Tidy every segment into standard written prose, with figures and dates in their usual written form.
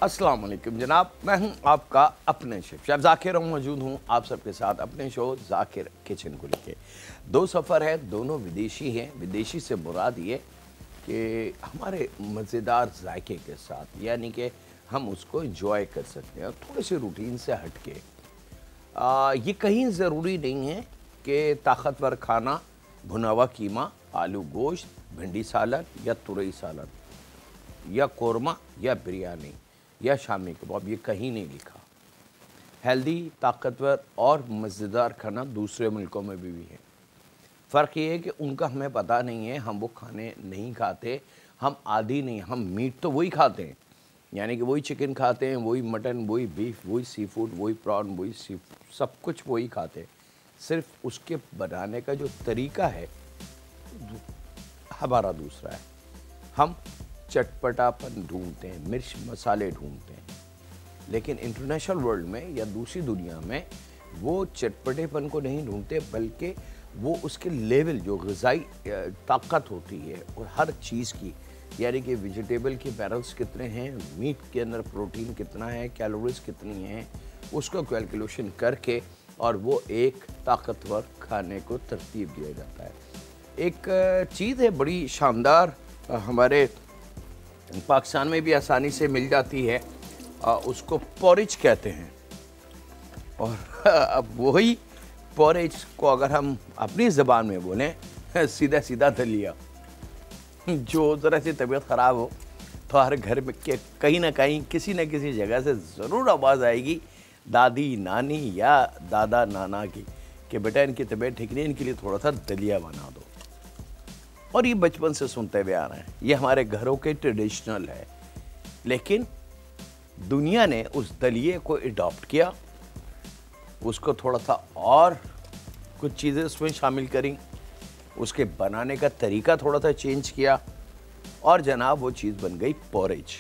अस्सलाम वालेकुम जनाब, मैं हूं आपका अपने शेफ जाकिर हूं, मौजूद हूं आप सबके साथ अपने शो जाकिर किचन को लेके। दो सफ़र है, दोनों विदेशी हैं। विदेशी से मुराद ये कि हमारे मज़ेदार जायके के साथ, यानी कि हम उसको इंजॉय कर सकते हैं थोड़े से रूटीन से हट के। ये कहीं ज़रूरी नहीं है कि ताकतवर खाना भुना हुआ कीमा, आलू गोश्त, भिंडी सालन या तुरई सालन या कोरमा या बिरयानी या शामी कबाब, ये कहीं नहीं लिखा। हेल्दी, ताकतवर और मज़ेदार खाना दूसरे मुल्कों में भी है। फ़र्क ये है कि उनका हमें पता नहीं है, हम वो खाने नहीं खाते, हम आदी नहीं। हम मीट तो वही खाते हैं, यानी कि वही चिकन खाते हैं, वही मटन, वही बीफ, वही सी फूड, वही प्रॉन, वही सब कुछ वही खाते हैं। सिर्फ उसके बनाने का जो तरीका है हमारा दूसरा है। हम चटपटापन ढूंढते हैं, मिर्च मसाले ढूंढते हैं, लेकिन इंटरनेशनल वर्ल्ड में या दूसरी दुनिया में वो चटपटेपन को नहीं ढूंढते, बल्कि वो उसके लेवल जो ग़िज़ाई ताकत होती है और हर चीज़ की, यानी कि वेजिटेबल के बैरल्स कितने हैं, मीट के अंदर प्रोटीन कितना है, कैलोरीज कितनी हैं, उसको कैलकुलेशन करके और वो एक ताकतवर खाने को तरतीब दिया जाता है। एक चीज़ है बड़ी शानदार, हमारे पाकिस्तान में भी आसानी से मिल जाती है, उसको पोरिज कहते हैं। और अब वही पोरिज को अगर हम अपनी ज़बान में बोलें, सीधा सीधा दलिया। जो ज़रा सी तबीयत ख़राब हो तो हर घर में के कहीं ना कहीं किसी न किसी जगह से ज़रूर आवाज़ आएगी दादी नानी या दादा नाना की कि बेटा इनकी तबीयत ठीक नहीं, इनके लिए थोड़ा सा दलिया बना दो। और ये बचपन से सुनते हुए आ रहे हैं, ये हमारे घरों के ट्रेडिशनल है। लेकिन दुनिया ने उस दलिए को अडॉप्ट किया, उसको थोड़ा सा और कुछ चीज़ें उसमें शामिल करी, उसके बनाने का तरीका थोड़ा सा चेंज किया और जनाब वो चीज़ बन गई पोरिज।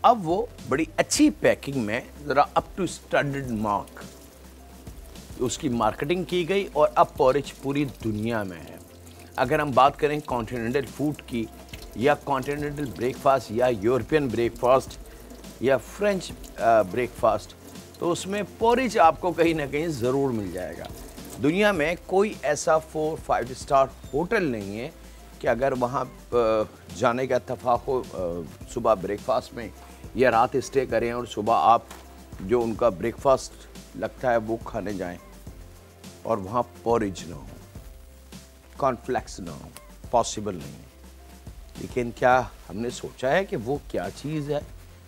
अब वो बड़ी अच्छी पैकिंग में ज़रा अप टू स्टैंडर्ड मार्क उसकी मार्केटिंग की गई और अब पोरिज पूरी दुनिया में है। अगर हम बात करें कॉन्टिनेंटल फूड की, या कॉन्टिनेंटल ब्रेकफास्ट, या यूरोपियन ब्रेकफास्ट, या फ्रेंच ब्रेकफास्ट, तो उसमें पोरिज आपको कहीं ना कहीं ज़रूर मिल जाएगा। दुनिया में कोई ऐसा 4-5 स्टार होटल नहीं है कि अगर वहाँ जाने का इत्तेफाक हो, सुबह ब्रेकफास्ट में या रात स्टे करें और सुबह आप जो उनका ब्रेकफास्ट लगता है वो खाने जाएं और वहाँ पोरिज ना हो, कॉर्नफ्लेक्स ना हो, पॉसिबल नहीं है। लेकिन क्या हमने सोचा है कि वो क्या चीज़ है?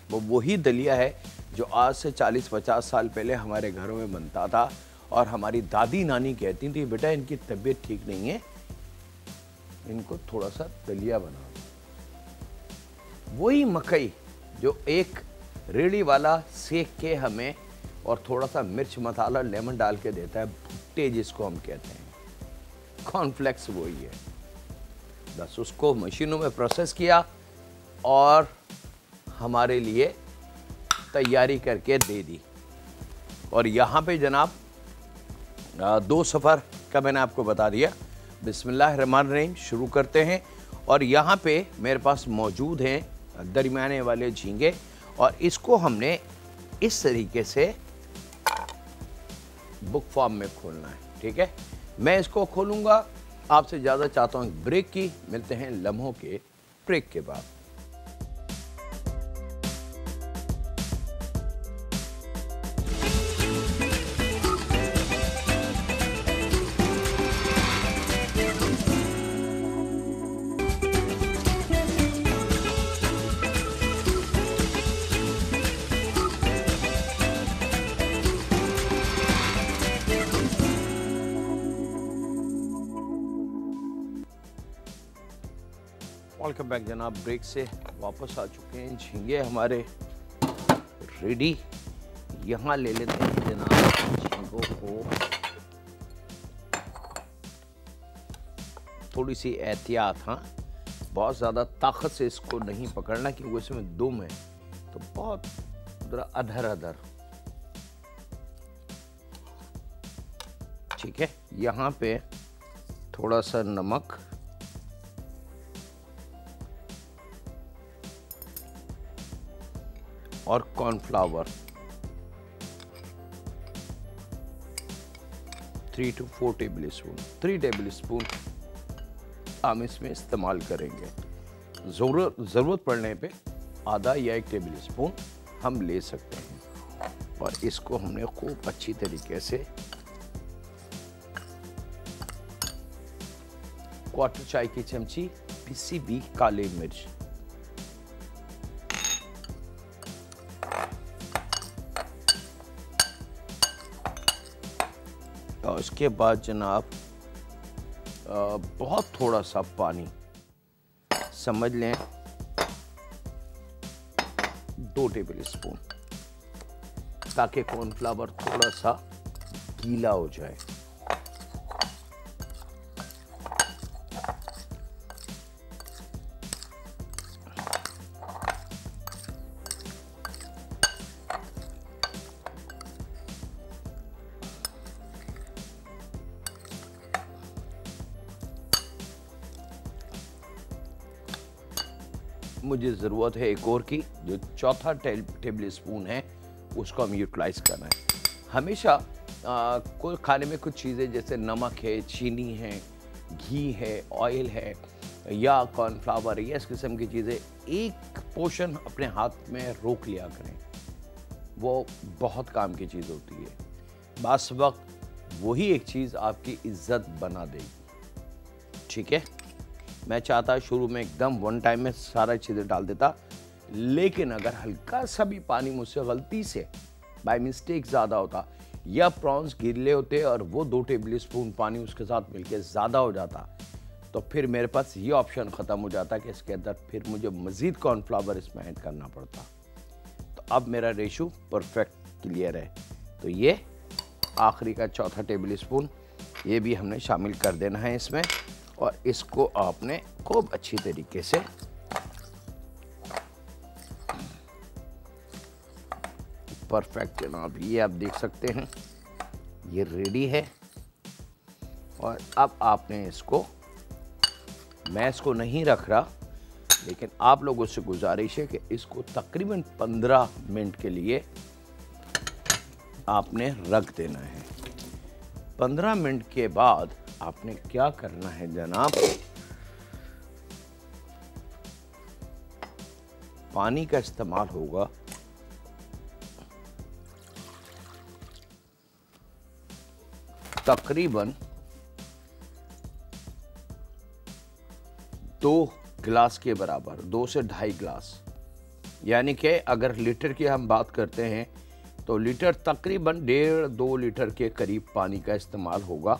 वो वही दलिया है जो आज से 40-50 साल पहले हमारे घरों में बनता था और हमारी दादी नानी कहती थी बेटा इनकी तबीयत ठीक नहीं है, इनको थोड़ा सा दलिया बना दो। वही मकई जो एक रेड़ी वाला सेक के हमें और थोड़ा सा मिर्च मसाला लेमन डाल के देता है, भुट्टे जिसको हम कहते हैं, कॉर्नफ्लेक्स वही है। बस उसको मशीनों में प्रोसेस किया और हमारे लिए तैयारी करके दे दी। और यहाँ पे जनाब दो सफ़र का मैंने आपको बता दिया। बिस्मिल्लाहिर्रहमानिर्रहीम शुरू करते हैं। और यहाँ पे मेरे पास मौजूद हैं दरमियाने वाले झींगे और इसको हमने इस तरीके से बुक फॉर्म में खोलना है, ठीक है। मैं इसको खोलूँगा, आपसे ज़्यादा चाहता हूँ ब्रेक की। मिलते हैं लम्हों के ब्रेक के बाद। वेलकम बैक जनाब, ब्रेक से वापस आ चुके हैं। झींगे हमारे रेडी। यहाँ ले लेते हैं जनाब झींगों को, थोड़ी सी एहतियात, हाँ, बहुत ज़्यादा ताकत से इसको नहीं पकड़ना क्योंकि इसमें दुम है, तो बहुत ज़रा अधर अधर, ठीक है। यहाँ पे थोड़ा सा नमक, और cornflour 3 to 4 table spoon, 3 table spoon हम इसमें इस्तेमाल करेंगे। ज़रूरत पड़ने पे आधा या 1 टेबल स्पून हम ले सकते हैं। और इसको हमने खूब अच्छी तरीके से 1/4 चाय की चमची पिसी हुई काली मिर्च, और उसके बाद जनाब बहुत थोड़ा सा पानी, समझ लें 2 टेबल स्पून, ताकि कॉर्नफ्लावर थोड़ा सा गीला हो जाए। मुझे ज़रूरत है एक और की, जो चौथा टेबल स्पून है उसको हम यूटिलाइज करना है। हमेशा कोई खाने में कुछ चीज़ें जैसे नमक है, चीनी है, घी है, ऑयल है या कॉर्नफ्लावर या इस किस्म की चीज़ें एक पोर्शन अपने हाथ में रोक लिया करें, वो बहुत काम की चीज़ होती है। बास वक्त वही एक चीज़ आपकी इज्जत बना देगी। ठीक है, मैं चाहता शुरू में एकदम वन टाइम में सारा चीज़ें डाल देता, लेकिन अगर हल्का सा भी पानी मुझसे गलती से बाय मिस्टेक ज़्यादा होता या प्रॉन्स गिरले होते और वो 2 टेबल स्पून पानी उसके साथ मिलके ज़्यादा हो जाता, तो फिर मेरे पास ये ऑप्शन ख़त्म हो जाता कि इसके अंदर फिर मुझे मज़ीद कॉर्नफ्लावर इसमें ऐड करना पड़ता। तो अब मेरा रेशो परफेक्ट क्लियर है। तो ये आखिरी का चौथा टेबल स्पून ये भी हमने शामिल कर देना है इसमें, और इसको आपने खूब अच्छी तरीके से परफेक्ट जनाब, ये आप देख सकते हैं ये रेडी है। और अब आपने इसको, मैं इसको नहीं रख रहा, लेकिन आप लोगों से गुजारिश है कि इसको तकरीबन 15 मिनट के लिए आपने रख देना है। 15 मिनट के बाद आपने क्या करना है जनाब, पानी का इस्तेमाल होगा तकरीबन 2 गिलास के बराबर, 2 से 2.5 गिलास। यानी कि अगर लीटर की हम बात करते हैं तो लीटर तकरीबन 1.5-2 लीटर के करीब पानी का इस्तेमाल होगा।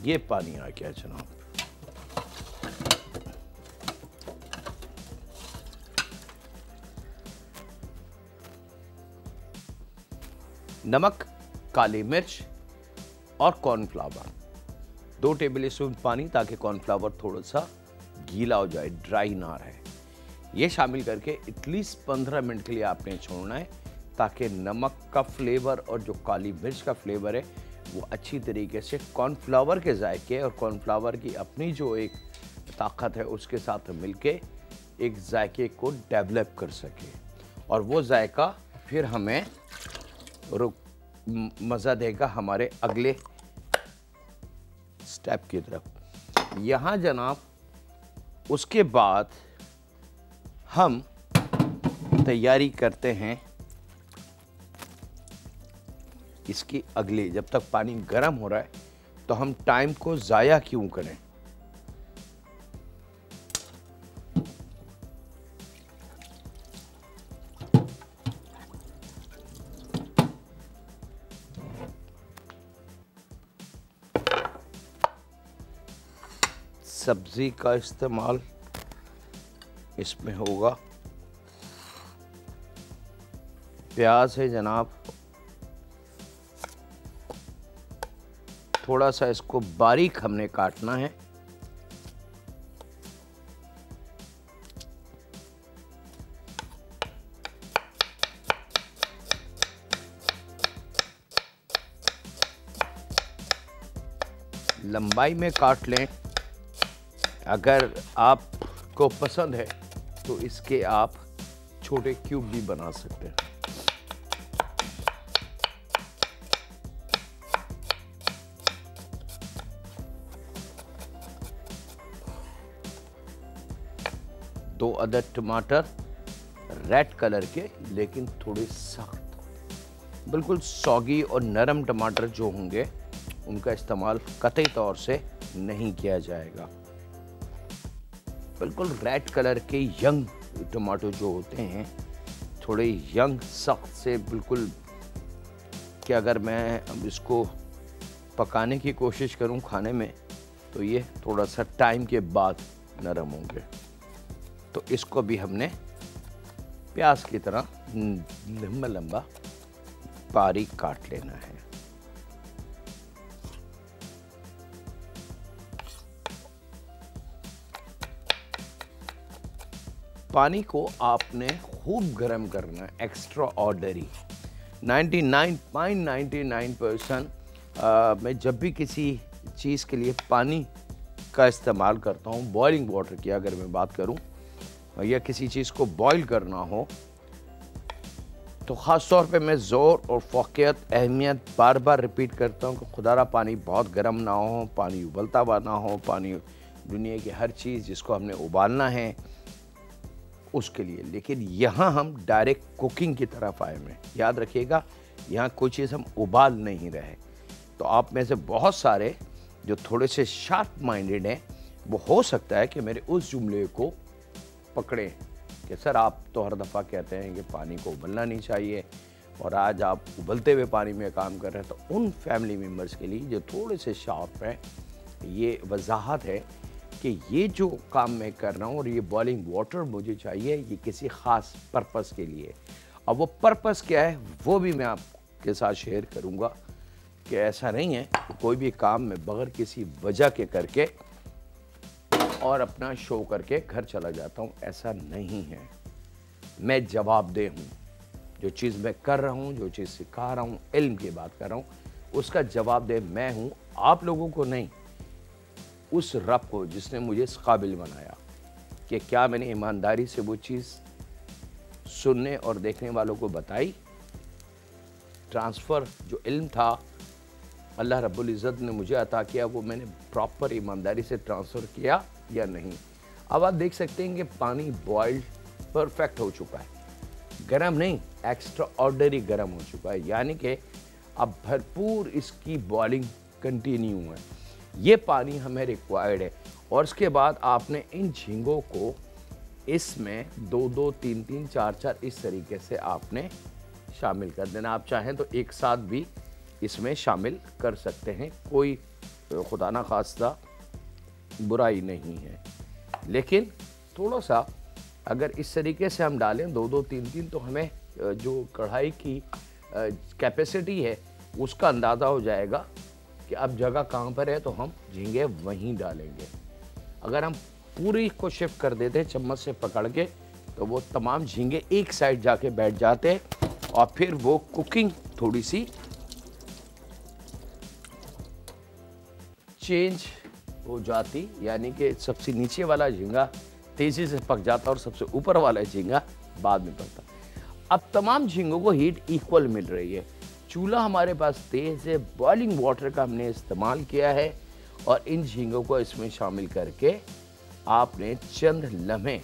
ये पानी आ गया जनाब। नमक, काली मिर्च और कॉर्नफ्लावर, 2 टेबल स्पून पानी, ताकि कॉर्नफ्लावर थोड़ा सा गीला हो जाए, ड्राई ना रहे। ये शामिल करके एटलीस्ट 15 मिनट के लिए आपने छोड़ना है, ताकि नमक का फ्लेवर और जो काली मिर्च का फ्लेवर है वो अच्छी तरीके से कॉर्नफ्लावर के जायके और कॉर्नफ्लावर की अपनी जो एक ताकत है उसके साथ मिलके एक जायके को डेवलप कर सके, और वो जायका फिर हमें मज़ा देगा हमारे अगले स्टेप की तरफ। यहाँ जनाब उसके बाद हम तैयारी करते हैं इसकी अगली। जब तक पानी गर्म हो रहा है तो हम टाइम को ज़ाया क्यों करें। सब्जी का इस्तेमाल इसमें होगा। प्याज है जनाब, थोड़ा सा इसको बारीक हमने काटना है। लंबाई में काट लें। अगर आपको पसंद है तो इसके आप छोटे क्यूब भी बना सकते हैं। दो अदद टमाटर रेड कलर के, लेकिन थोड़े सख्त, बिल्कुल सौगी और नरम टमाटर जो होंगे उनका इस्तेमाल कतई तौर से नहीं किया जाएगा। बिल्कुल रेड कलर के यंग टमाटो जो होते हैं, थोड़े यंग सख्त से, बिल्कुल कि अगर मैं अब इसको पकाने की कोशिश करूं खाने में तो ये थोड़ा सा टाइम के बाद नरम होंगे। तो इसको भी हमने प्याज की तरह लंबा लंबा बारीक काट लेना है। पानी को आपने खूब गर्म करना है, एक्स्ट्रा ऑर्डरी। 99.99% मैं जब भी किसी चीज़ के लिए पानी का इस्तेमाल करता हूँ, बॉइलिंग वाटर की अगर मैं बात करूँ, या किसी चीज़ को बॉईल करना हो, तो ख़ास तौर पे मैं ज़ोर और फ़ौक़ियत अहमियत बार बार रिपीट करता हूँ कि खुदारा पानी बहुत गर्म ना हो, पानी उबलता हुआ ना हो, पानी दुनिया की हर चीज़ जिसको हमने उबालना है उसके लिए। लेकिन यहाँ हम डायरेक्ट कुकिंग की तरफ आए हैं। याद रखिएगा, यहाँ कोई चीज़ हम उबाल नहीं रहे। तो आप में से बहुत सारे जो थोड़े से शार्प माइंडेड हैं, वो हो सकता है कि मेरे उस जुमले को पकड़ें कि सर आप तो हर दफ़ा कहते हैं कि पानी को उबलना नहीं चाहिए, और आज आप उबलते हुए पानी में काम कर रहे हैं। तो उन फैमिली मेम्बर्स के लिए जो थोड़े से शार्प हैं, ये वजाहत है कि ये जो काम मैं कर रहा हूँ और ये बॉइलिंग वाटर मुझे चाहिए, ये किसी ख़ास पर्पस के लिए। अब वो पर्पस क्या है वो भी मैं आपके साथ शेयर करूँगा कि ऐसा नहीं है कि कोई भी काम मैं बगैर किसी वजह के करके और अपना शो करके घर चला जाता हूँ, ऐसा नहीं है। मैं जवाबदेह हूँ। जो चीज़ मैं कर रहा हूँ, जो चीज़ सिखा रहा हूँ, इल्म की बात कर रहा हूँ, उसका जवाबदेह मैं हूँ, आप लोगों को नहीं, उस रब को जिसने मुझे इस काबिल बनाया कि क्या मैंने ईमानदारी से वो चीज़ सुनने और देखने वालों को बताई। ट्रांसफ़र जो इल्म था अल्लाह रब्बुल इज़्ज़त ने मुझे अता किया, वो मैंने प्रॉपर ईमानदारी से ट्रांसफ़र किया या नहीं। अब आप देख सकते हैं कि पानी बॉइल्ड परफेक्ट हो चुका है, गर्म नहीं, एक्स्ट्रा ऑर्डनरी गर्म हो चुका है, यानी कि अब भरपूर इसकी बॉइलिंग कंटिन्यू है। ये पानी हमें रिक्वायर्ड है। और उसके बाद आपने इन झींगों को इसमें 2-2, 3-3, 4-4 इस तरीके से आपने शामिल कर देना। आप चाहें तो एक साथ भी इसमें शामिल कर सकते हैं, कोई खुदा ना खास्ता बुराई नहीं है। लेकिन थोड़ा सा अगर इस तरीके से हम डालें 2-2, 3-3, तो हमें जो कढ़ाई की कैपेसिटी है उसका अंदाज़ा हो जाएगा कि अब जगह कहाँ पर है, तो हम झींगे वहीं डालेंगे। अगर हम पूरी को शिफ्ट कर देते हैं चम्मच से पकड़ के, तो वो तमाम झींगे एक साइड जाके बैठ जाते हैं और फिर वो कुकिंग थोड़ी सी चेंज हो जाती, यानी कि सबसे नीचे वाला झींगा तेज़ी से पक जाता और सबसे ऊपर वाला झींगा बाद में पकता। अब तमाम झींगों को हीट इक्वल मिल रही है, चूल्हा हमारे पास तेज़ है, बॉइलिंग वाटर का हमने इस्तेमाल किया है, और इन झींगों को इसमें शामिल करके आपने चंद लम्हे,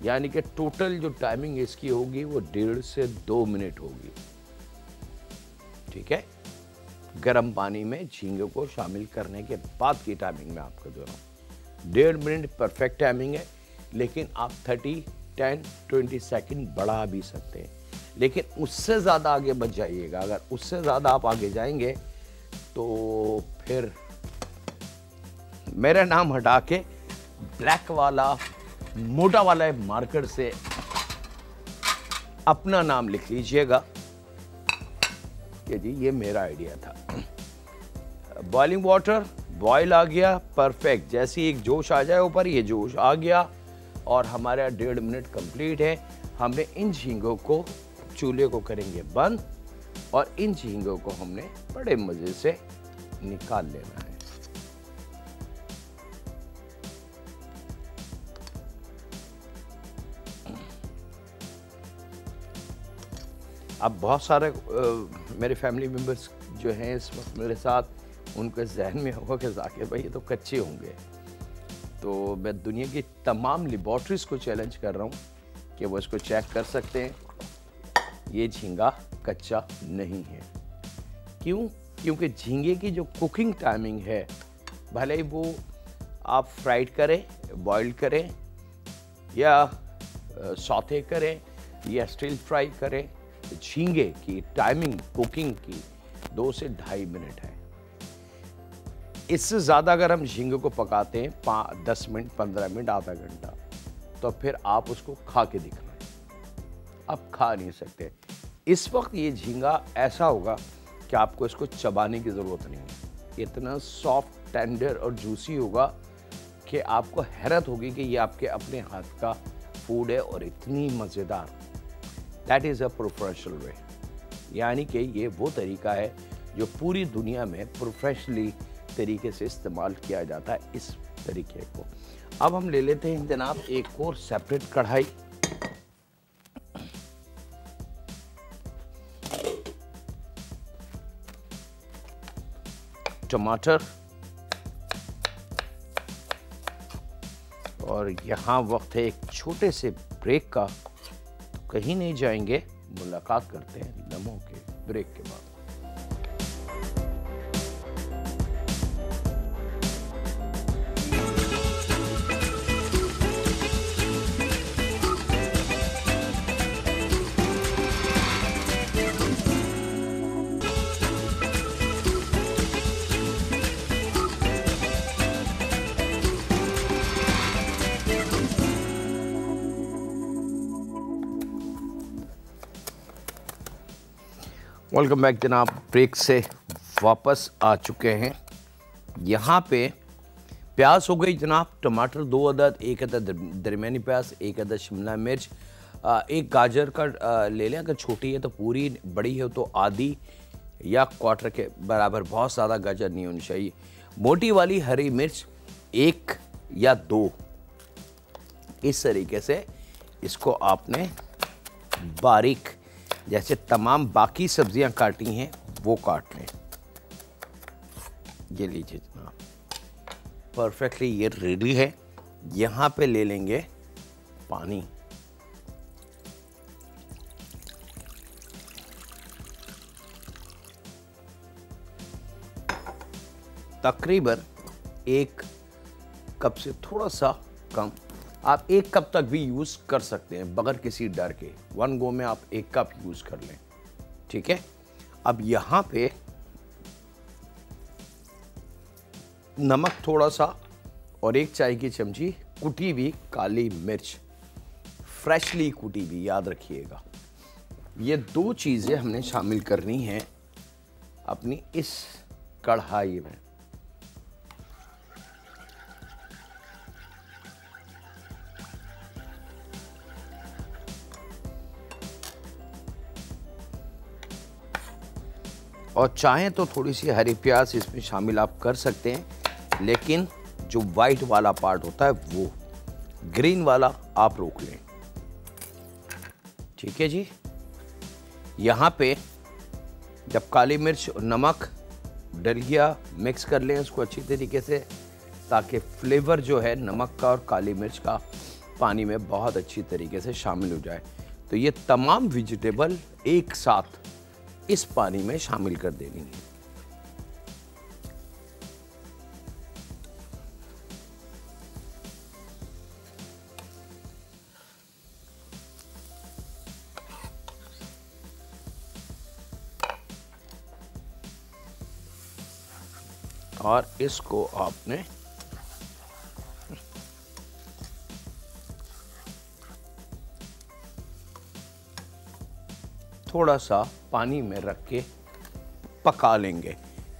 यानी कि टोटल जो टाइमिंग इसकी होगी वो 1.5 से 2 मिनट होगी। ठीक है, गर्म पानी में झींगे को शामिल करने के बाद की टाइमिंग में आपको दे रहा हूँ। 1.5 मिनट परफेक्ट टाइमिंग है, लेकिन आप 30, 10, 20 सेकंड बढ़ा भी सकते हैं, लेकिन उससे ज़्यादा आगे मत जाइएगा। अगर उससे ज़्यादा आप आगे जाएंगे तो फिर मेरा नाम हटा के ब्लैक वाला मोटा वाला मार्कर से अपना नाम लिख लीजिएगा कि जी ये मेरा आइडिया था। बॉइलिंग वाटर बॉयल आ गया, परफेक्ट। जैसे एक जोश आ जाए ऊपर, ये जोश आ गया और हमारा 1.5 मिनट कंप्लीट है। हमने इन झींगों को, चूल्हे को करेंगे बंद और इन झींगों को हमने बड़े मज़े से निकाल लेना है। अब बहुत सारे मेरे फैमिली मेम्बर्स जो हैं इस वक्त मेरे साथ, उनके जहन में होगा कि जाकिर भाई ये तो कच्चे होंगे। तो मैं दुनिया की तमाम लेबॉर्ट्रीज़ को चैलेंज कर रहा हूँ कि वो इसको चेक कर सकते हैं, ये झींगा कच्चा नहीं है। क्यों? क्योंकि झींगे की जो कुकिंग टाइमिंग है, भले ही वो आप फ्राइड करें, बॉइल्ड करें या सौते करें या स्टिल फ्राई करें, झींगे की टाइमिंग कुकिंग की 2 से 2.5 मिनट है। इससे ज़्यादा अगर हम झींगे को पकाते हैं 10 मिनट, 15 मिनट, आधा घंटा, तो फिर आप उसको खा के दिखाएं, आप खा नहीं सकते। इस वक्त ये झींगा ऐसा होगा कि आपको इसको चबाने की ज़रूरत नहीं है। इतना सॉफ्ट, टेंडर और जूसी होगा कि आपको हैरत होगी कि ये आपके अपने हाथ का फूड है और इतनी मज़ेदार। That is a professional way, यानी कि ये वो तरीका है जो पूरी दुनिया में प्रोफेशनली तरीके से इस्तेमाल किया जाता है इस तरीके को। अब हम ले लेते हैं जनाब एक और सेपरेट कढ़ाई। टमाटर, और यहाँ वक्त है एक छोटे से ब्रेक का, तो कहीं नहीं जाएंगे, मुलाकात करते हैं लम्हों के ब्रेक के बाद। वेलकम बैक जनाब, ब्रेक से वापस आ चुके हैं। यहाँ पे प्याज हो गई जनाब, टमाटर 2 अदद, 1 अदद दरमियानी प्याज, 1 अदद शिमला मिर्च, 1 गाजर का ले लें, अगर छोटी है तो पूरी, बड़ी है तो आधी या क्वार्टर के बराबर, बहुत ज़्यादा गाजर नहीं होनी चाहिए। मोटी वाली हरी मिर्च 1 या 2, इस तरीके से इसको आपने बारीक, जैसे तमाम बाकी सब्जियां काटी हैं वो काट लें। ये लीजिए जनाब, परफेक्टली ये रेडी है। यहाँ पे ले लेंगे पानी, तकरीबन 1 कप से थोड़ा सा कम। आप 1 कप तक भी यूज़ कर सकते हैं बगैर किसी डर के। 1 गो में आप 1 कप यूज़ कर लें, ठीक है। अब यहाँ पे नमक थोड़ा सा और 1 चाय की चमची कुटी हुई काली मिर्च, फ्रेशली कुटी हुई, याद रखिएगा। ये 2 चीज़ें हमने शामिल करनी हैं अपनी इस कढ़ाई में। और चाहें तो थोड़ी सी हरी प्याज इसमें शामिल आप कर सकते हैं, लेकिन जो वाइट वाला पार्ट होता है वो, ग्रीन वाला आप रोक लें, ठीक है जी। यहाँ पे जब काली मिर्च और नमक डल गया, मिक्स कर लें उसको अच्छी तरीके से, ताकि फ्लेवर जो है नमक का और काली मिर्च का पानी में बहुत अच्छी तरीके से शामिल हो जाए। तो ये तमाम वेजिटेबल एक साथ इस पानी में शामिल कर देनी है। और इसको आपने थोड़ा सा पानी में रख के पका लेंगे,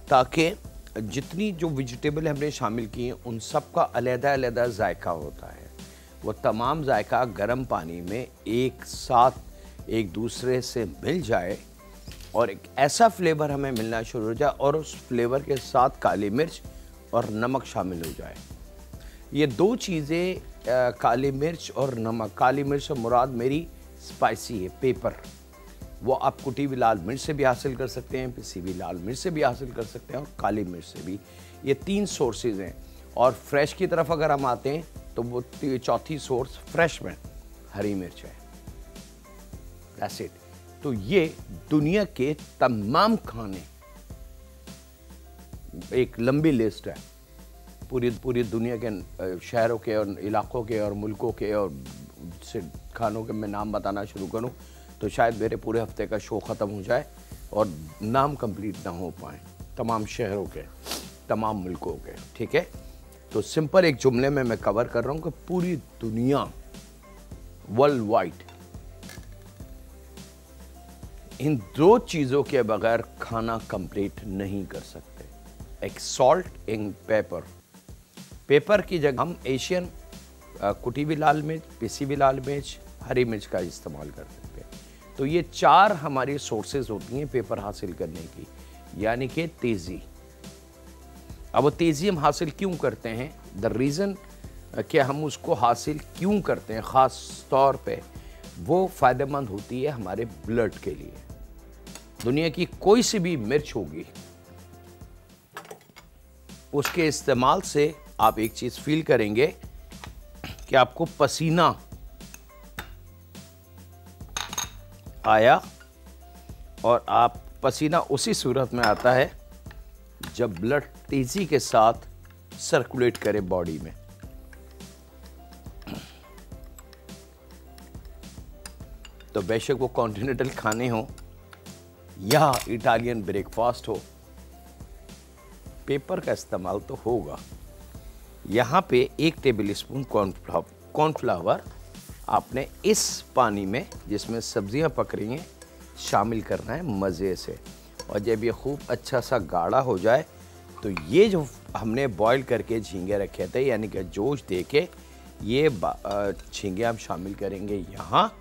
ताकि जितनी जो वेजिटेबल हमने शामिल की हैं उन सब का अलग-अलग जायका होता है। वो तमाम जायका गर्म पानी में एक साथ एक दूसरे से मिल जाए और एक ऐसा फ्लेवर हमें मिलना शुरू हो जाए, और उस फ्लेवर के साथ काली मिर्च और नमक शामिल हो जाए। ये 2 चीज़ें, काली मिर्च और नमक, काली मिर्च से मुराद मेरी स्पाइसी है, पेपर, वो आप कुटी हुई लाल मिर्च से भी हासिल कर सकते हैं, पिसी हुई लाल मिर्च से भी हासिल कर सकते हैं और काली मिर्च से भी। ये 3 सोर्सेज हैं। और फ्रेश की तरफ अगर हम आते हैं तो वो चौथी सोर्स फ्रेश में हरी मिर्च है। That's it. तो ये दुनिया के तमाम खाने, एक लंबी लिस्ट है, पूरी दुनिया के शहरों के और इलाकों के और मुल्कों के, और से खानों के मैं नाम बताना शुरू करूं तो शायद मेरे पूरे हफ्ते का शो ख़त्म हो जाए और नाम कंप्लीट ना हो पाए, तमाम शहरों के, तमाम मुल्कों के। ठीक है, तो सिंपल एक जुमले में मैं कवर कर रहा हूं कि पूरी दुनिया वर्ल्ड वाइड इन 2 चीज़ों के बगैर खाना कंप्लीट नहीं कर सकते। एक सॉल्ट, एक पेपर। पेपर की जगह हम एशियन कुटी हुई लाल मिर्च, पिसी हुई लाल मिर्च, हरी मिर्च का इस्तेमाल कर सकते हैं। तो ये 4 हमारी सोर्सेज होती हैं पेपर हासिल करने की, यानी कि तेज़ी। अब वो तेज़ी हम हासिल क्यों करते हैं, द रीज़न कि हम उसको हासिल क्यों करते हैं ख़ास तौर पे, वो फ़ायदेमंद होती है हमारे ब्लड के लिए। दुनिया की कोई सी भी मिर्च होगी, उसके इस्तेमाल से आप एक चीज़ फील करेंगे कि आपको पसीना आया, और आप पसीना उसी सूरत में आता है जब ब्लड तेजी के साथ सर्कुलेट करे बॉडी में। तो बेशक वो कॉन्टिनेंटल खाने हो या इटालियन ब्रेकफास्ट हो, पेपर का इस्तेमाल तो होगा। यहाँ पे 1 टेबल स्पून कॉर्नफ्लावर आपने इस पानी में जिसमें सब्जियाँ पक रही हैं शामिल करना है मज़े से। और जब ये खूब अच्छा सा गाढ़ा हो जाए तो ये जो हमने बॉईल करके झींगे रखे थे, यानी कि जोश दे के ये झींगे हम शामिल करेंगे यहाँ,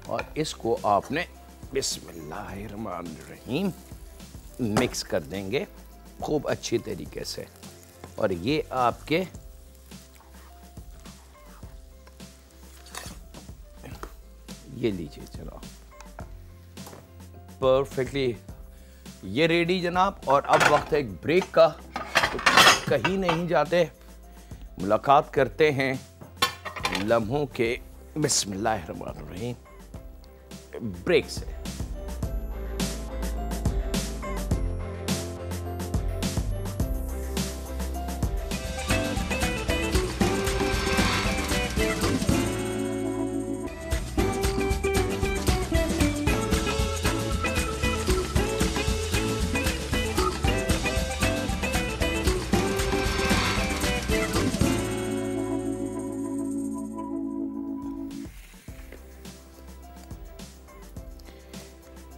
और इसको आपने बिस्मिल्लाहिर्रहमानिर्रहीम मिक्स कर देंगे खूब अच्छी तरीके से। और ये आपके ये लीजिए जनाब, परफेक्टली ये रेडी जनाब। और अब वक्त है एक ब्रेक का, तो कहीं नहीं जाते, मुलाकात करते हैं लम्हों के बिस्मिल्लाहिर्रहमानिर्रहीम ब्रेक से।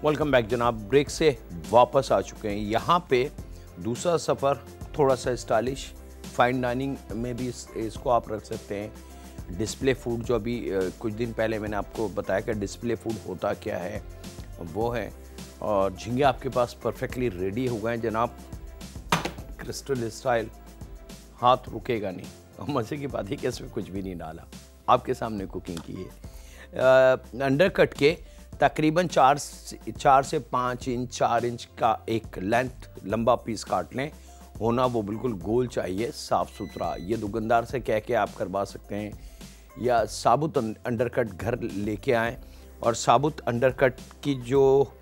वेलकम बैक जनाब, ब्रेक से वापस आ चुके हैं। यहाँ पे दूसरा सफ़र थोड़ा सा स्टाइलिश, फाइन डाइनिंग में भी इसको आप रख सकते हैं। डिस्प्ले फूड, जो अभी कुछ दिन पहले मैंने आपको बताया कि डिस्प्ले फूड होता क्या है, वो है। और झींगे आपके पास परफेक्टली रेडी हो गए हैं जनाब, क्रिस्टल स्टाइल, हाथ रुकेगा नहीं। और मज़े की बात है कि इसमें कुछ भी नहीं डाला, आपके सामने कुकिंग की है। अंडर कट के तकरीबन 4 से 5 इंच 4 इंच का एक लेंथ लंबा पीस काट लें। होना वो बिल्कुल गोल चाहिए, साफ़ सुथरा। ये दुकानदार से कह के आप करवा सकते हैं, या साबुत अंडरकट घर लेके आएँ। और साबुत अंडरकट की जो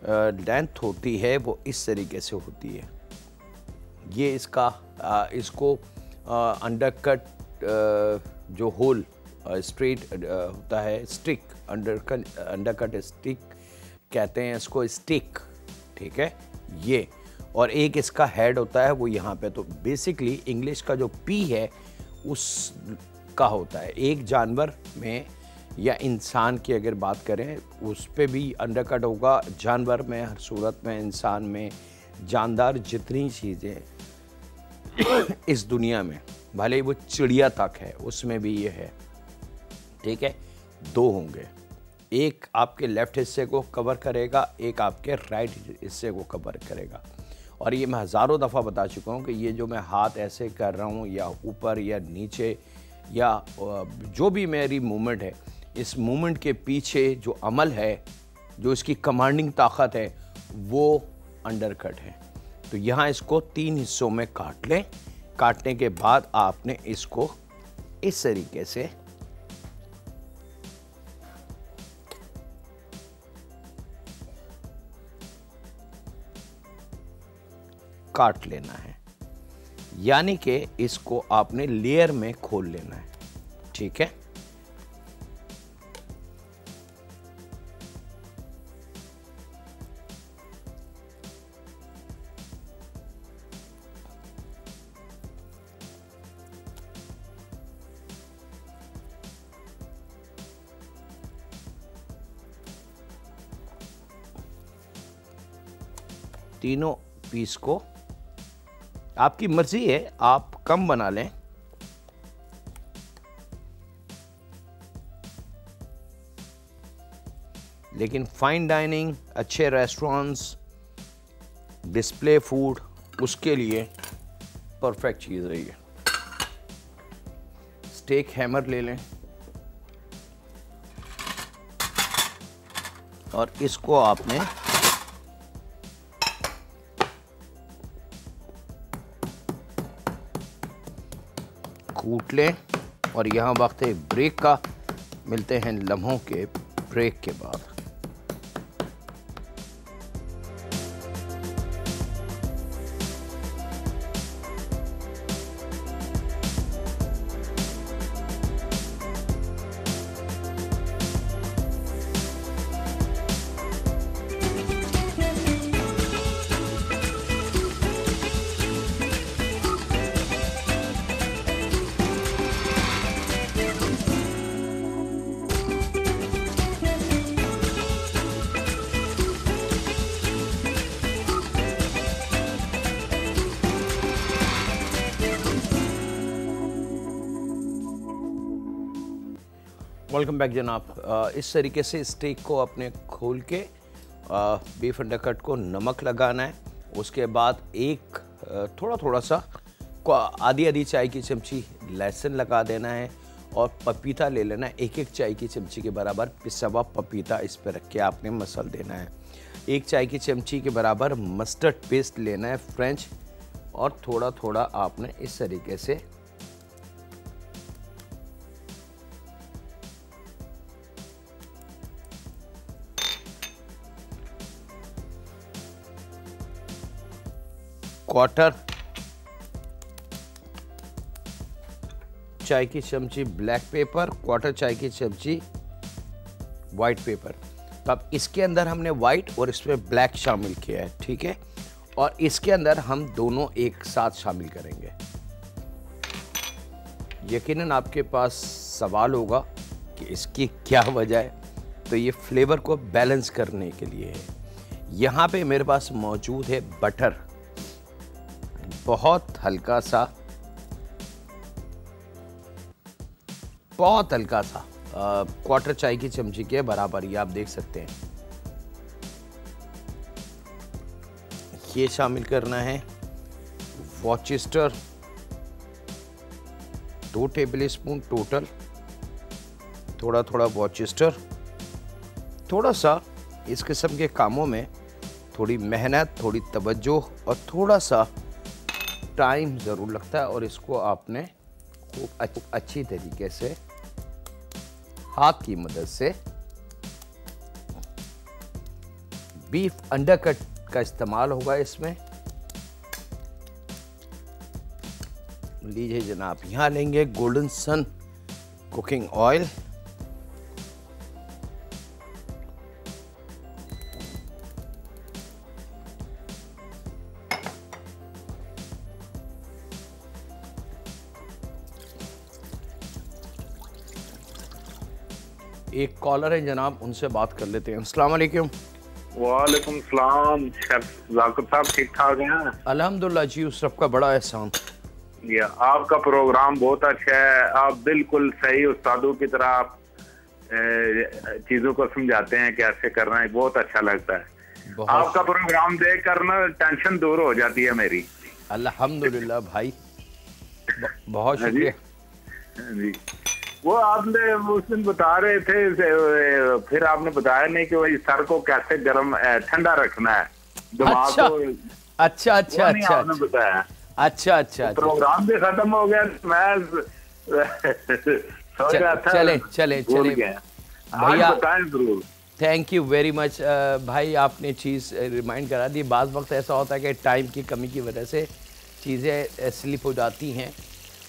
लेंथ होती है वो इस तरीके से होती है। ये इसको अंडरकट जो होल स्ट्रेट होता है, स्टिक, अंडरकट स्टिक कहते हैं इसको, स्टिक, ठीक है ये। और एक इसका हेड होता है वो यहाँ पे। तो बेसिकली इंग्लिश का जो पी है उसका होता है। एक जानवर में या इंसान की अगर बात करें उस पे भी अंडरकट होगा, जानवर में, हर सूरत में, इंसान में, जानदार जितनी चीज़ें इस दुनिया में, भले ही वो चिड़िया तक है, उसमें भी ये है, ठीक है। 2 होंगे, एक आपके लेफ्ट हिस्से को कवर करेगा, एक आपके राइट हिस्से को कवर करेगा। और ये मैं हज़ारों दफ़ा बता चुका हूँ कि ये जो मैं हाथ ऐसे कर रहा हूँ या ऊपर या नीचे या जो भी मेरी मूवमेंट है, इस मूवमेंट के पीछे जो अमल है, जो इसकी कमांडिंग ताकत है, वो अंडरकट है। तो यहाँ इसको 3 हिस्सों में काट लें। काटने के बाद आपने इसको इस तरीके से काट लेना है, यानी कि इसको आपने लेयर में खोल लेना है। ठीक है, तीनों पीस को आपकी मर्जी है, आप कम बना लें, लेकिन फाइन डाइनिंग, अच्छे रेस्टोरेंट्स, डिस्प्ले फूड, उसके लिए परफेक्ट चीज़ है ये। स्टेक हैमर ले लें और इसको आपने कूट लें। और यहाँ वक्त है ब्रेक का, मिलते हैं लम्हों के ब्रेक के बाद। वेलकम बैक जनाब। इस तरीके से स्टेक को अपने खोल के बीफ अंडरकट को नमक लगाना है। उसके बाद एक थोड़ा सा आधी चाय की चमची लहसुन लगा देना है और पपीता ले लेना है। एक चाय की चमची के बराबर पिसा हुआ पपीता इस पर रख के आपने मसल देना है। 1 चाय की चमची के बराबर मस्टर्ड पेस्ट लेना है फ्रेंच, और थोड़ा आपने इस तरीके से क्वार्टर चाय की चमची ब्लैक पेपर, क्वार्टर चाय की चमची वाइट पेपर। तो अब इसके अंदर हमने वाइट और इसमें ब्लैक शामिल किया है, ठीक है। और इसके अंदर हम दोनों एक साथ शामिल करेंगे। यकीनन आपके पास सवाल होगा कि इसकी क्या वजह है, तो ये फ्लेवर को बैलेंस करने के लिए है। यहाँ पे मेरे पास मौजूद है बटर, बहुत हल्का सा क्वार्टर चाय की चमची के बराबर, ये आप देख सकते हैं। ये शामिल करना है। वॉरचेस्टर 2 टेबल स्पून टोटल, थोड़ा वॉरचेस्टर। थोड़ा सा इस किस्म के कामों में थोड़ी मेहनत, थोड़ी तवज्जो और थोड़ा सा टाइम ज़रूर लगता है, और इसको आपने खूब अच्छी तरीके से हाथ की मदद से बीफ अंडरकट का इस्तेमाल होगा इसमें। लीजिए जनाब, यहाँ लेंगे गोल्डन सन कुकिंग ऑयल, एक कॉलर है जनाब, उनसे बात कर लेते हैं। अस्सलाम वालेकुम। वालेकुम सलाम। शेफ जाकिर साहब ठीक ठाक हैं? अल्हम्दुलिल्लाह जी, उस रब का बड़ा एहसान। या आपका प्रोग्राम बहुत अच्छा है, आप बिल्कुल सही उस्तादों की तरह आप चीजों को समझाते हैं कैसे करना है, बहुत अच्छा लगता है। आपका प्रोग्राम देख कर ना टेंशन दूर हो जाती है मेरी। अल्हम्दुलिल्लाह भाई, बहुत शुक्रिया जी। वो आपने उस दिन बता रहे थे, फिर आपने बताया नहीं कि वही सर को कैसे गर्म ठंडा रखना है, दिमाग अच्छा को। अच्छा अच्छा अच्छा आपने बताया। अच्छा अच्छा अच्छा। प्रोग्राम भी खत्म हो गया, मैं सोच रहा था, चले चले भूल चले गया। भैया, आज बताएं जरूर। थैंक यू वेरी मच भाई, आपने चीज़ रिमाइंड करा दी। बाज़ वक्त ऐसा होता है कि टाइम की कमी की वजह से चीज़ें स्लिप हो जाती हैं,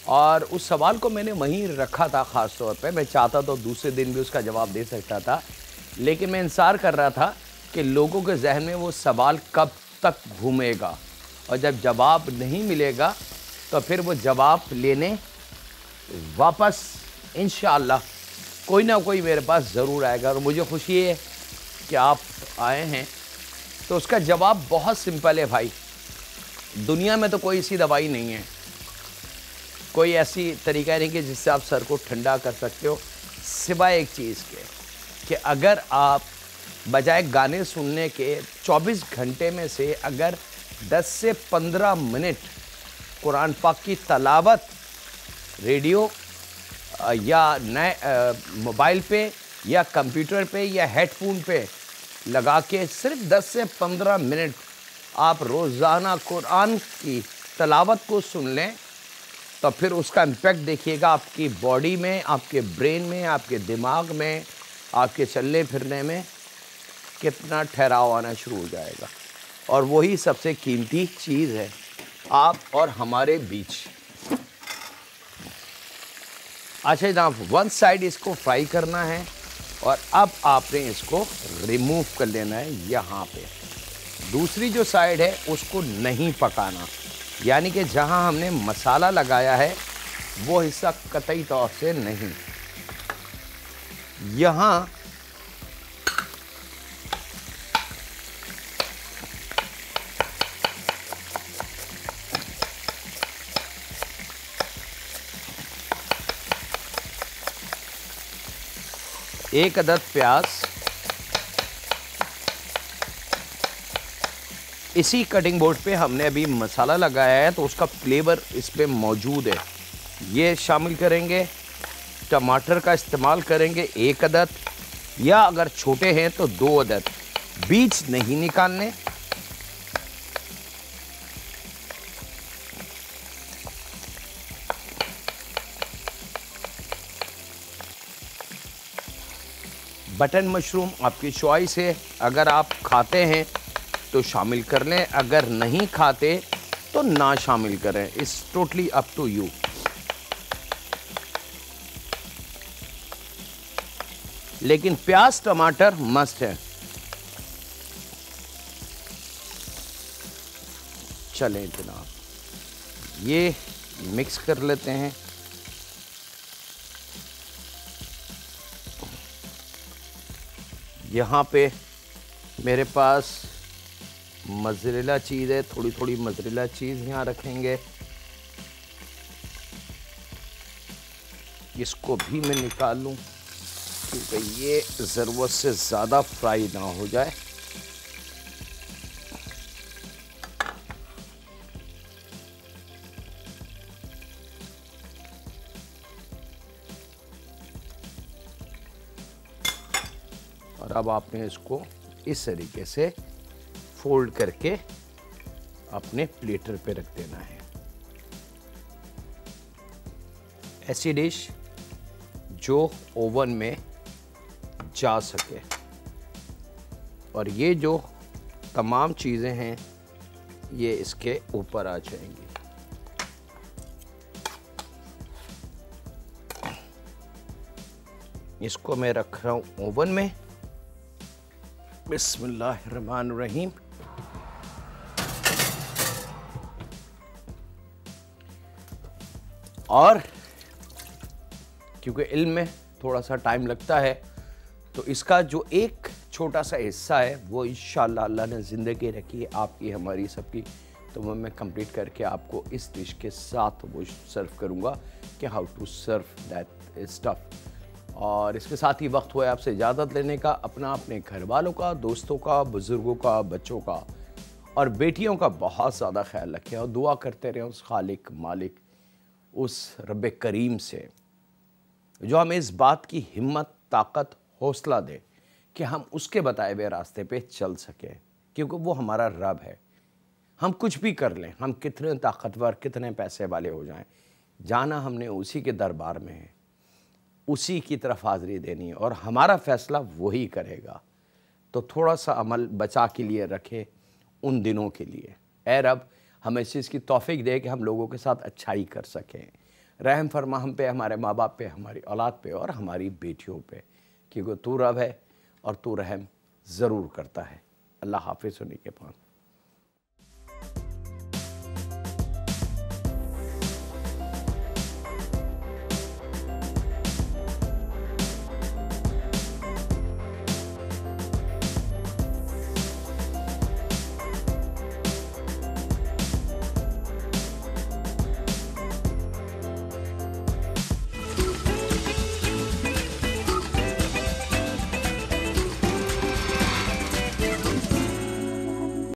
और उस सवाल को मैंने वहीं रखा था ख़ास तौर पे। मैं चाहता तो दूसरे दिन भी उसका जवाब दे सकता था, लेकिन मैं इंतज़ार कर रहा था कि लोगों के जहन में वो सवाल कब तक घूमेगा, और जब जवाब नहीं मिलेगा तो फिर वो जवाब लेने वापस इंशाअल्लाह कोई ना कोई मेरे पास ज़रूर आएगा। और मुझे खुशी है कि आप आए हैं। तो उसका जवाब बहुत सिंपल है भाई, दुनिया में तो कोई ऐसी दवाई नहीं है, कोई ऐसी तरीका नहीं कि जिससे आप सर को ठंडा कर सकते हो, सिवाय एक चीज़ के कि अगर आप बजाय गाने सुनने के 24 घंटे में से अगर 10 से 15 मिनट कुरान पाक की तलावत रेडियो या नए मोबाइल पे या कंप्यूटर पे या हेडफोन पे लगा के सिर्फ 10 से 15 मिनट आप रोज़ाना कुरान की तलावत को सुन लें, तो फिर उसका इम्पेक्ट देखिएगा आपकी बॉडी में, आपके ब्रेन में, आपके दिमाग में, आपके चलने फिरने में कितना ठहराव आना शुरू हो जाएगा। और वही सबसे कीमती चीज़ है आप और हमारे बीच। अच्छा जनाब, वन साइड इसको फ्राई करना है, और अब आपने इसको रिमूव कर लेना है यहाँ पे। दूसरी जो साइड है उसको नहीं पकाना, यानी कि जहाँ हमने मसाला लगाया है वो हिस्सा कतई तौर से नहीं। यहाँ एक अदद प्याज इसी कटिंग बोर्ड पे हमने अभी मसाला लगाया है, तो उसका फ्लेवर इस पे मौजूद है, ये शामिल करेंगे। टमाटर का इस्तेमाल करेंगे 1 अदद, या अगर छोटे हैं तो 2 अदद, बीज नहीं निकालने। बटन मशरूम आपकी चॉइस है, अगर आप खाते हैं तो शामिल कर लें, अगर नहीं खाते तो ना शामिल करें, it's totally up to you. लेकिन प्याज टमाटर मस्ट है। चलें जनाब, ये मिक्स कर लेते हैं। यहाँ पे मेरे पास मोज़रेला चीज़ है, थोड़ी थोड़ी मोज़रेला चीज़ यहाँ रखेंगे। इसको भी मैं निकाल लूँ क्योंकि ये ज़रूरत से ज़्यादा फ्राई ना हो जाए। और अब आपने इसको इस तरीके से फोल्ड करके अपने प्लेटर पे रख देना है। ऐसी डिश जो ओवन में जा सके, और ये जो तमाम चीज़ें हैं ये इसके ऊपर आ जाएंगी। इसको मैं रख रहा हूँ ओवन में। बिस्मिल्लाहिर्रहमानिर्रहीम। और क्योंकि इल्म में थोड़ा सा टाइम लगता है, तो इसका जो एक छोटा सा हिस्सा है वो इंशाअल्लाह अल्लाह ने ज़िंदगी रखी है आपकी हमारी सबकी, तो वो मैं कंप्लीट करके आपको इस डिश के साथ वो सर्व करूँगा कि how to serve that stuff. और इसके साथ ही वक्त हुआ आपसे इजाज़त लेने का, अपना, अपने घर वालों का, दोस्तों का, बुज़ुर्गों का, बच्चों का और बेटियों का बहुत ज़्यादा ख्याल रखें, और दुआ करते रहें उस खालिक मालिक, उस रब करीम से जो हमें इस बात की हिम्मत, ताकत, हौसला दे कि हम उसके बताए हुए रास्ते पे चल सकें, क्योंकि वो हमारा रब है। हम कुछ भी कर लें, हम कितने ताकतवर, कितने पैसे वाले हो जाएं, जाना हमने उसी के दरबार में है, उसी की तरफ हाज़िरी देनी है और हमारा फ़ैसला वही करेगा। तो थोड़ा सा अमल बचा के लिए रखें उन दिनों के लिए। ऐ रब, हमें इस चीज़ की तौफीक दे कि हम लोगों के साथ अच्छाई कर सकें। रहम फरमा हम पे, हमारे माँ बाप पे, हमारी औलाद पे और हमारी बेटियों पे, क्योंकि तू रब है और तू रहम ज़रूर करता है। अल्लाह हाफ़िज़। सुनी के पान।